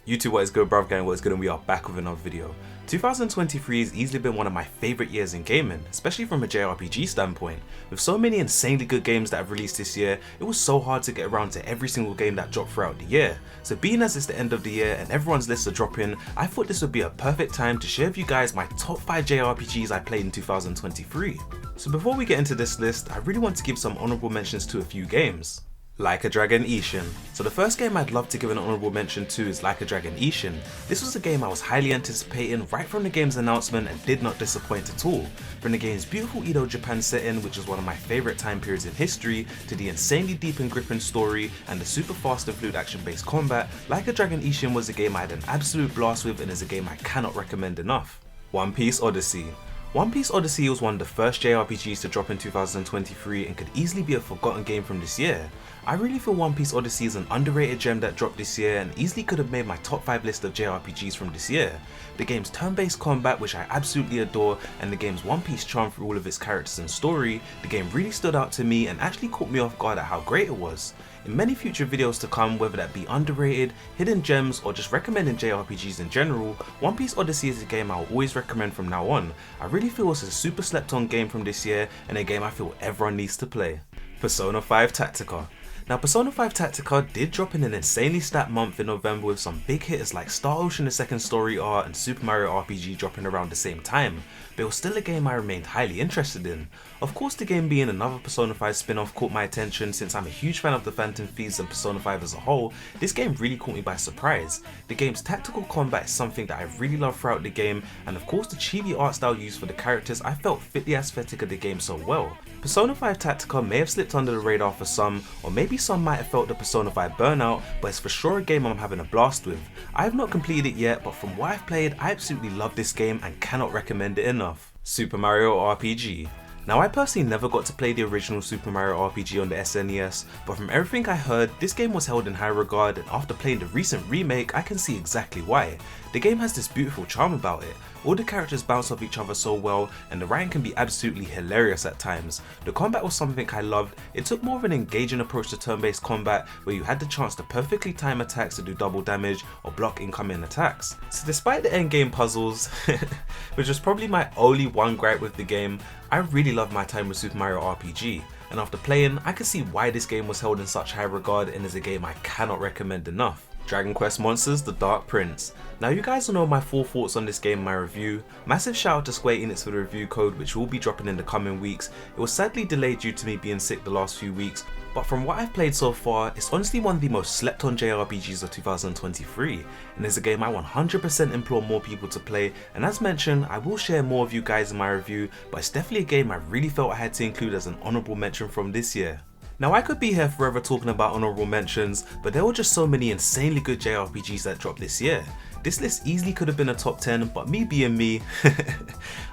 YouTube, what is good, bruv gang, what is good, and we are back with another video. 2023 has easily been one of my favourite years in gaming, especially from a JRPG standpoint. With so many insanely good games that have released this year, it was so hard to get around to every single game that dropped throughout the year. So being as it's the end of the year and everyone's lists are dropping, I thought this would be a perfect time to share with you guys my top 5 JRPGs I played in 2023. So before we get into this list, I really want to give some honourable mentions to a few games. Like a Dragon Ishin. So the first game I'd love to give an honourable mention to is Like a Dragon Ishin. This was a game I was highly anticipating right from the game's announcement and did not disappoint at all. From the game's beautiful Edo Japan setting, which is one of my favourite time periods in history, to the insanely deep and gripping story and the super fast and fluid action based combat, Like a Dragon Ishin was a game I had an absolute blast with and is a game I cannot recommend enough. One Piece Odyssey. One Piece Odyssey was one of the first JRPGs to drop in 2023 and could easily be a forgotten game from this year. I really feel One Piece Odyssey is an underrated gem that dropped this year and easily could have made my top 5 list of JRPGs from this year. The game's turn-based combat, which I absolutely adore, and the game's One Piece charm through all of its characters and story, the game really stood out to me and actually caught me off guard at how great it was. In many future videos to come, whether that be underrated, hidden gems, or just recommending JRPGs in general, One Piece Odyssey is a game I will always recommend from now on. I really feel it's a super slept on game from this year and a game I feel everyone needs to play. Persona 5 Tactica. Now Persona 5 Tactica did drop in an insanely stacked month in November with some big hitters like Star Ocean the Second Story Art and Super Mario RPG dropping around the same time, but it was still a game I remained highly interested in. Of course, the game being another Persona 5 spin-off caught my attention. Since I'm a huge fan of the Phantom Thieves and Persona 5 as a whole, this game really caught me by surprise. The game's tactical combat is something that I really love throughout the game, and of course the chibi art style used for the characters I felt fit the aesthetic of the game so well. Persona 5 Tactica may have slipped under the radar for some, or maybe some might have felt the Persona 5 burnout, but it's for sure a game I'm having a blast with. I have not completed it yet, but from what I've played, I absolutely love this game and cannot recommend it enough. Super Mario RPG. Now I personally never got to play the original Super Mario RPG on the SNES, but from everything I heard, this game was held in high regard, and after playing the recent remake, I can see exactly why. The game has this beautiful charm about it. All the characters bounce off each other so well, and the writing can be absolutely hilarious at times. The combat was something I loved. It took more of an engaging approach to turn-based combat, where you had the chance to perfectly time attacks to do double damage or block incoming attacks. So despite the endgame puzzles, which was probably my only one gripe with the game, I really loved my time with Super Mario RPG, and after playing, I could see why this game was held in such high regard and is a game I cannot recommend enough. Dragon Quest Monsters: The Dark Prince. Now you guys will know my full thoughts on this game in my review. Massive shout out to Square Enix for the review code, which will be dropping in the coming weeks. It was sadly delayed due to me being sick the last few weeks, but from what I've played so far, it's honestly one of the most slept on JRPGs of 2023, and is a game I 100% implore more people to play, and as mentioned, I will share more of you guys in my review, but it's definitely a game I really felt I had to include as an honourable mention from this year. Now I could be here forever talking about honourable mentions, but there were just so many insanely good JRPGs that dropped this year. This list easily could have been a top 10, but me being me,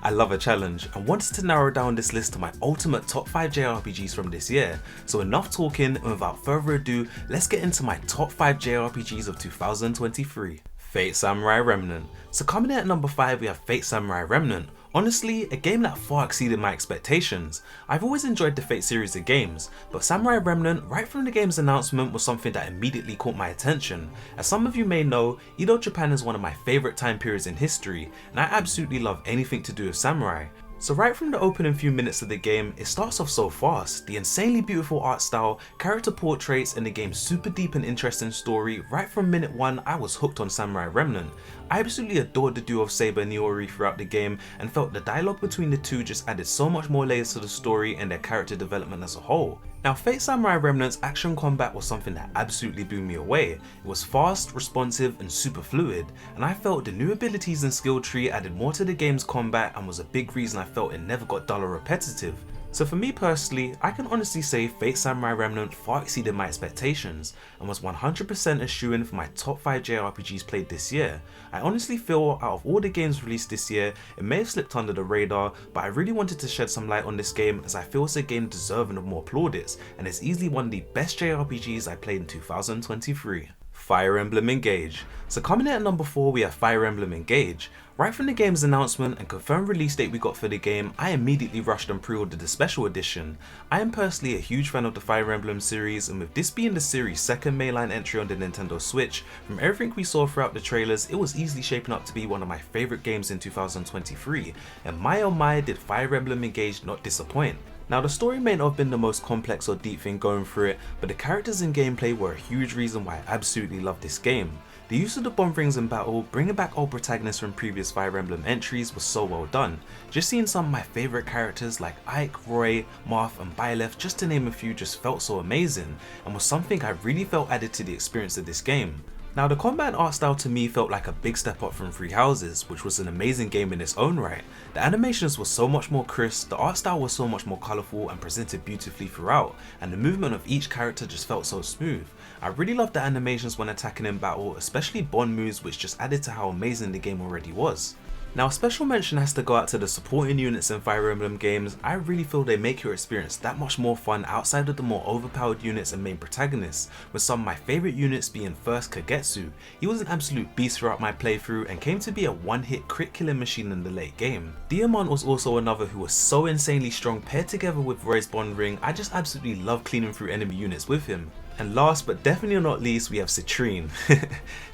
I love a challenge and wanted to narrow down this list to my ultimate top 5 JRPGs from this year. So enough talking, and without further ado, let's get into my top 5 JRPGs of 2023. Fate Samurai Remnant. So coming in at number 5 we have Fate Samurai Remnant. Honestly, a game that far exceeded my expectations. I've always enjoyed the Fate series of games, but Samurai Remnant right from the game's announcement was something that immediately caught my attention. As some of you may know, Edo Japan is one of my favourite time periods in history, and I absolutely love anything to do with samurai. So right from the opening few minutes of the game, it starts off so fast. The insanely beautiful art style, character portraits, and the game's super deep and interesting story. Right from minute 1, I was hooked on Samurai Remnant. I absolutely adored the duo of Saber and Iori throughout the game, and felt the dialogue between the two just added so much more layers to the story and their character development as a whole. Now Fate Samurai Remnant's action combat was something that absolutely blew me away. It was fast, responsive, and super fluid, and I felt the new abilities and skill tree added more to the game's combat and was a big reason I felt it never got dull or repetitive. So for me personally, I can honestly say Fate Samurai Remnant far exceeded my expectations and was 100% a shoo-in for my top 5 JRPGs played this year. I honestly feel out of all the games released this year, it may have slipped under the radar, but I really wanted to shed some light on this game as I feel it's a game deserving of more plaudits, and it's easily one of the best JRPGs I played in 2023. Fire Emblem Engage. So coming in at number 4 we have Fire Emblem Engage. Right from the game's announcement and confirmed release date we got for the game, I immediately rushed and pre-ordered the special edition. I am personally a huge fan of the Fire Emblem series, and with this being the series' second mainline entry on the Nintendo Switch, from everything we saw throughout the trailers, it was easily shaping up to be one of my favourite games in 2023, and my oh my did Fire Emblem Engage not disappoint. Now the story may not have been the most complex or deep thing going through it, but the characters and gameplay were a huge reason why I absolutely love this game. The use of the bomb rings in battle, bringing back old protagonists from previous Fire Emblem entries was so well done. Just seeing some of my favourite characters like Ike, Roy, Marth and Byleth, just to name a few, just felt so amazing, and was something I really felt added to the experience of this game. Now the combat and art style to me felt like a big step up from Three Houses, which was an amazing game in its own right. The animations were so much more crisp, the art style was so much more colourful and presented beautifully throughout, and the movement of each character just felt so smooth. I really loved the animations when attacking in battle, especially bond moves, which just added to how amazing the game already was. Now a special mention has to go out to the supporting units in Fire Emblem games. I really feel they make your experience that much more fun outside of the more overpowered units and main protagonists, with some of my favourite units being first Kagetsu. He was an absolute beast throughout my playthrough and came to be a one-hit crit killing machine in the late game. Diamond was also another who was so insanely strong, paired together with Roy's bond ring. I just absolutely love cleaning through enemy units with him. And last but definitely not least, we have Citrine.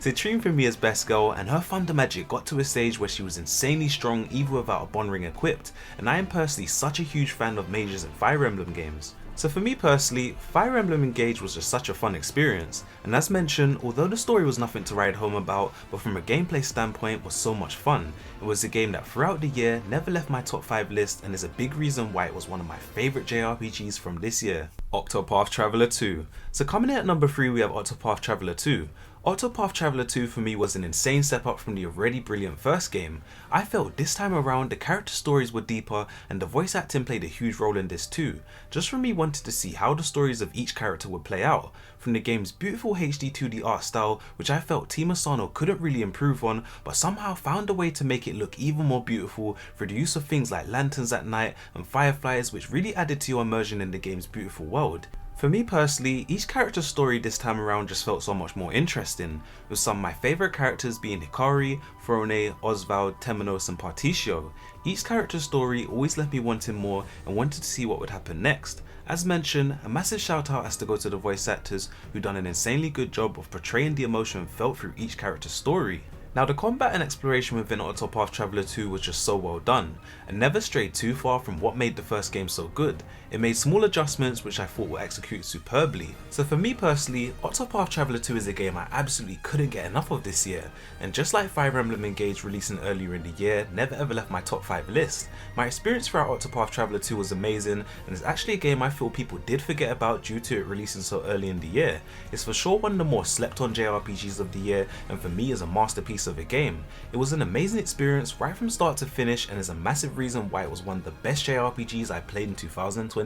Citrine for me is best girl, and her thunder magic got to a stage where she was insanely strong even without a bond ring equipped, and I am personally such a huge fan of mages in Fire Emblem games. So for me personally, Fire Emblem Engage was just such a fun experience, and as mentioned, although the story was nothing to write home about, but from a gameplay standpoint was so much fun. It was a game that throughout the year never left my top 5 list, and is a big reason why it was one of my favourite JRPGs from this year. Octopath Traveler 2. So coming in at number 3 we have Octopath Traveler 2. Octopath Traveler 2 for me was an insane step up from the already brilliant first game. I felt this time around the character stories were deeper and the voice acting played a huge role in this too, just from me wanting to see how the stories of each character would play out. From the game's beautiful HD 2D art style, which I felt Team Asano couldn't really improve on, but somehow found a way to make it look even more beautiful through the use of things like lanterns at night and fireflies, which really added to your immersion in the game's beautiful world. For me personally, each character's story this time around just felt so much more interesting, with some of my favourite characters being Hikari, Throne, Oswald, Temenos and Particio. Each character's story always left me wanting more and wanted to see what would happen next. As mentioned, a massive shout out has to go to the voice actors who done an insanely good job of portraying the emotion felt through each character's story. Now the combat and exploration within Octopath Traveler 2 was just so well done, and never strayed too far from what made the first game so good. It made small adjustments which I thought were executed superbly. So for me personally, Octopath Traveler 2 is a game I absolutely couldn't get enough of this year, and just like Fire Emblem Engage releasing earlier in the year, never ever left my top 5 list. My experience throughout Octopath Traveler 2 was amazing, and it's actually a game I feel people did forget about due to it releasing so early in the year. It's for sure one of the more slept on JRPGs of the year, and for me is a masterpiece of a game. It was an amazing experience right from start to finish, and is a massive reason why it was one of the best JRPGs I played in 2023.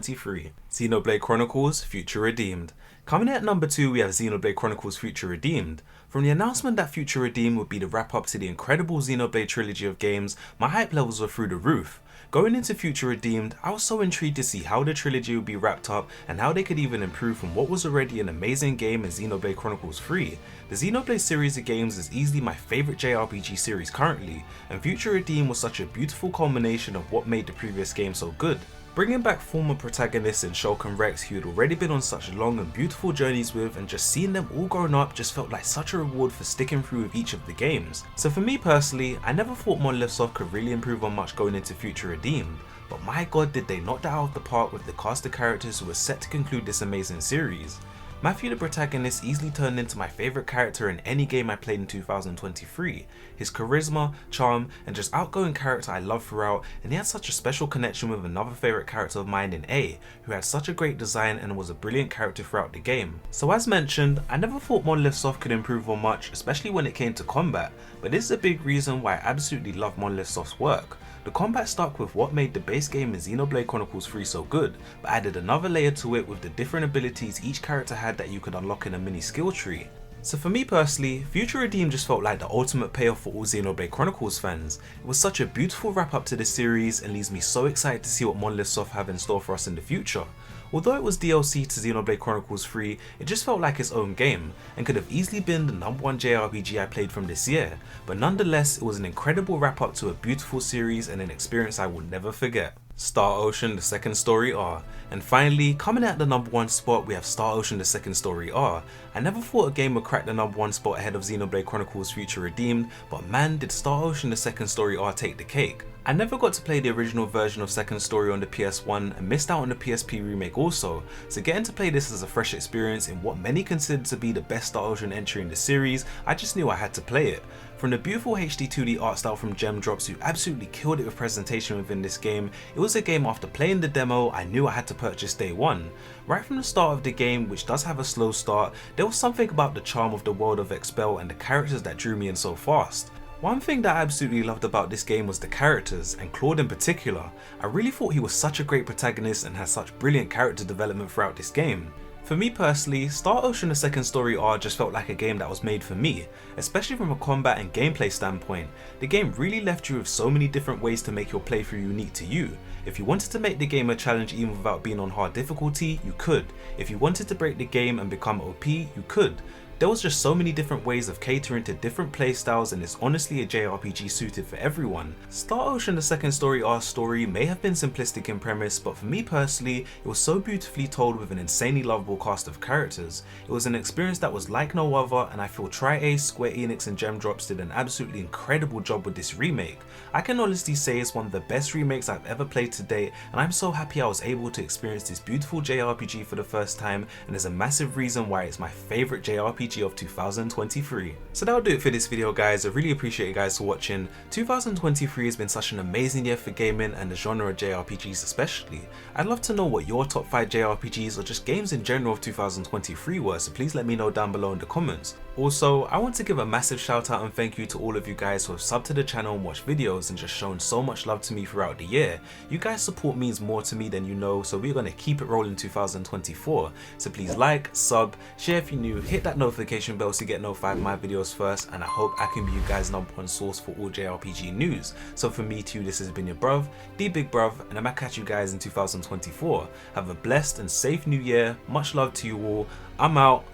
Xenoblade Chronicles Future Redeemed. Coming in at number 2 we have Xenoblade Chronicles Future Redeemed. From the announcement that Future Redeemed would be the wrap up to the incredible Xenoblade trilogy of games, my hype levels were through the roof. Going into Future Redeemed, I was so intrigued to see how the trilogy would be wrapped up and how they could even improve from what was already an amazing game in Xenoblade Chronicles 3. The Xenoblade series of games is easily my favourite JRPG series currently, and Future Redeemed was such a beautiful culmination of what made the previous game so good. Bringing back former protagonists in Shulk and Rex who had already been on such long and beautiful journeys with, and just seeing them all grown up just felt like such a reward for sticking through with each of the games. So for me personally, I never thought Monolith Soft could really improve on much going into Future Redeemed, but my god did they knock that out of the park with the cast of characters who were set to conclude this amazing series. Matthew the protagonist easily turned into my favourite character in any game I played in 2023. His charisma, charm and just outgoing character I loved throughout, and he had such a special connection with another favourite character of mine in A, who had such a great design and was a brilliant character throughout the game. So as mentioned, I never thought Monolith Soft could improve on much, especially when it came to combat, but this is a big reason why I absolutely love Monolith Soft's work. The combat stuck with what made the base game in Xenoblade Chronicles 3 so good, but added another layer to it with the different abilities each character had that you could unlock in a mini skill tree. So for me personally, Future Redeemed just felt like the ultimate payoff for all Xenoblade Chronicles fans. It was such a beautiful wrap up to the series and leaves me so excited to see what Monolith Soft have in store for us in the future. Although it was DLC to Xenoblade Chronicles 3, it just felt like its own game, and could have easily been the #1 JRPG I played from this year, but nonetheless it was an incredible wrap up to a beautiful series and an experience I will never forget. Star Ocean the Second Story R. And finally, coming at the #1 spot, we have Star Ocean the Second Story R. I never thought a game would crack the #1 spot ahead of Xenoblade Chronicles Future Redeemed, but man did Star Ocean the Second Story R take the cake. I never got to play the original version of Second Story on the PS1 and missed out on the PSP remake also, so getting to play this as a fresh experience in what many consider to be the best Star Ocean entry in the series, I just knew I had to play it. From the beautiful HD 2D art style from Jrpgs, who absolutely killed it with presentation within this game, it was a game after playing the demo I knew I had to purchase day one. Right from the start of the game, which does have a slow start, there was something about the charm of the world of Expel and the characters that drew me in so fast. One thing that I absolutely loved about this game was the characters, and Claude in particular. I really thought he was such a great protagonist and had such brilliant character development throughout this game. For me personally, Star Ocean the Second Story R just felt like a game that was made for me, especially from a combat and gameplay standpoint. The game really left you with so many different ways to make your playthrough unique to you. If you wanted to make the game a challenge even without being on hard difficulty, you could. If you wanted to break the game and become OP, you could. There was just so many different ways of catering to different playstyles, and it's honestly a JRPG suited for everyone. Star Ocean the Second Story R's story may have been simplistic in premise, but for me personally, it was so beautifully told with an insanely lovable cast of characters. It was an experience that was like no other, and I feel Tri-Ace, Square Enix and Jrpgs did an absolutely incredible job with this remake. I can honestly say it's one of the best remakes I've ever played to date, and I'm so happy I was able to experience this beautiful JRPG for the first time, and there's a massive reason why it's my favourite JRPG of 2023. So that'll do it for this video guys. I really appreciate you guys for watching. 2023 has been such an amazing year for gaming and the genre of JRPGs especially. I'd love to know what your top 5 JRPGs or just games in general of 2023 were, so please let me know down below in the comments. Also, I want to give a massive shout out and thank you to all of you guys who have subbed to the channel and watched videos and just shown so much love to me throughout the year. You guys' support means more to me than you know, so we're going to keep it rolling 2024. So please like, sub, share if you're new, hit that notification bell so you get notified of my videos first, and I hope I can be you guys' #1 source for all JRPG news. So for me too, this has been your bruv, the big bruv, and I'm gonna catch you guys in 2024. Have a blessed and safe new year, much love to you all, I'm out,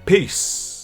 peace!